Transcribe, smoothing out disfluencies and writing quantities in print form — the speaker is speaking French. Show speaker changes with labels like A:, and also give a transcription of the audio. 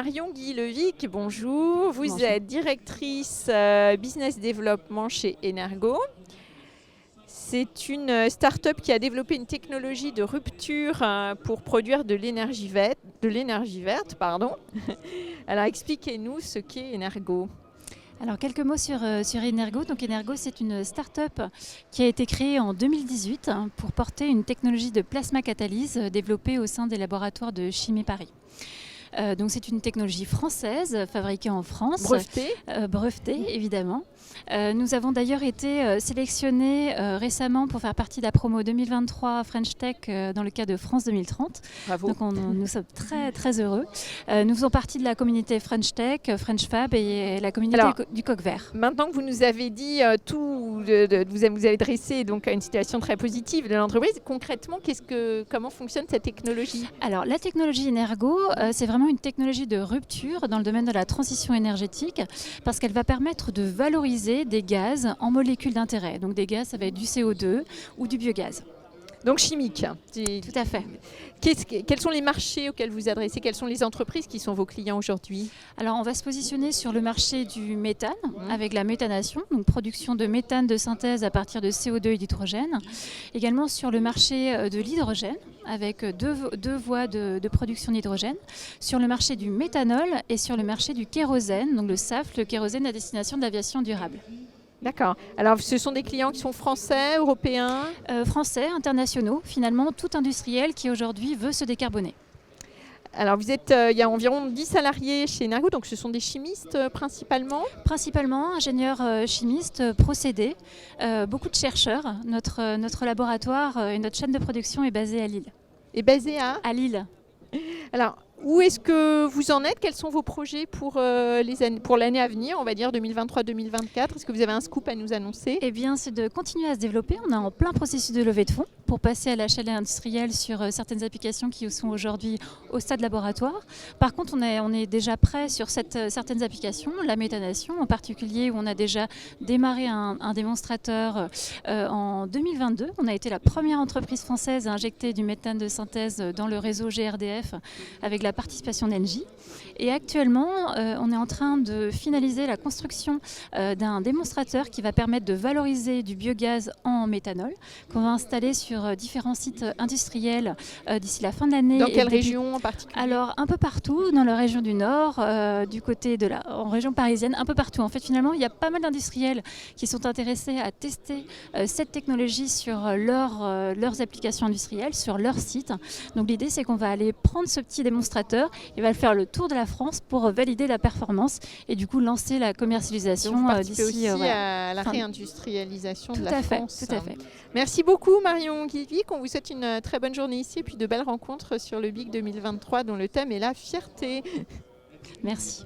A: Marion Guillevic, bonjour. Vous
B: Bonjour.
A: êtes directrice business développement chez Energo. C'est une start-up qui a développé une technologie de rupture pour produire de l'énergie verte. Alors expliquez-nous ce qu'est Energo.
B: Alors quelques mots sur Energo. Donc Energo, c'est une start-up qui a été créée en 2018 pour porter une technologie de plasma catalyse développée au sein des laboratoires de Chimie Paris. Donc c'est une technologie française, fabriquée en France. Brevetée, évidemment. Nous avons d'ailleurs été sélectionnés récemment pour faire partie de la promo 2023 French Tech dans le cadre de France 2030.
A: Bravo.
B: Donc nous sommes très très heureux. Nous faisons partie de la communauté French Tech, French Fab et la communauté du Coq Vert.
A: Maintenant que vous nous avez dit vous avez dressé donc une situation très positive de l'entreprise, concrètement, comment fonctionne cette technologie ?
B: Alors la technologie Energo, c'est vraiment une technologie de rupture dans le domaine de la transition énergétique parce qu'elle va permettre de valoriser des gaz en molécules d'intérêt. Donc des gaz, ça va être du CO2 ou du biogaz.
A: Donc chimique.
B: Tout à fait.
A: Quels sont les marchés auxquels vous adressez ? Quelles sont les entreprises qui sont vos clients aujourd'hui ?
B: Alors on va se positionner sur le marché du méthane avec la méthanation, donc production de méthane de synthèse à partir de CO2 et d'hydrogène. Également sur le marché de l'hydrogène avec deux voies de production d'hydrogène. Sur le marché du méthanol et sur le marché du kérosène, donc le SAF, le kérosène à destination de l'aviation durable.
A: D'accord. Alors, ce sont des clients qui sont français, européens ?
B: Français, internationaux, finalement, tout industriel qui aujourd'hui veut se décarboner.
A: Alors, il y a environ 10 salariés chez Energo, donc ce sont des chimistes principalement ?
B: Principalement, ingénieurs chimistes, procédés, beaucoup de chercheurs. Notre laboratoire et notre chaîne de production est basée à Lille.
A: Et basée
B: à Lille.
A: Alors, où est-ce que vous en êtes ? Quels sont vos projets pour l'année à venir, on va dire 2023-2024 ? Est-ce que vous avez un scoop à nous annoncer ?
B: Eh bien, c'est de continuer à se développer. On est en plein processus de levée de fonds pour passer à l'échelle industrielle sur certaines applications qui sont aujourd'hui au stade laboratoire. Par contre, on est déjà prêt sur certaines applications, la méthanation en particulier, où on a déjà démarré un démonstrateur en 2022. On a été la première entreprise française à injecter du méthane de synthèse dans le réseau GRDF avec la participation d'Engie. Et actuellement, on est en train de finaliser la construction d'un démonstrateur qui va permettre de valoriser du biogaz en méthanol, qu'on va installer sur différents sites industriels d'ici la fin de l'année.
A: Dans quelle région en particulier ?
B: Alors, un peu partout, dans la région du Nord, du côté en région parisienne, un peu partout. En fait, finalement, il y a pas mal d'industriels qui sont intéressés à tester cette technologie sur leurs applications industrielles, sur leur site. Donc, l'idée, c'est qu'on va aller prendre ce petit démonstrateur, il va faire le tour de la France pour valider la performance et du coup lancer la commercialisation d'ici
A: aussi à la réindustrialisation de la France.
B: Tout à fait.
A: Merci beaucoup Marion Guillevic, on vous souhaite une très bonne journée ici et puis de belles rencontres sur le BIC 2023 dont le thème est la fierté.
B: Merci.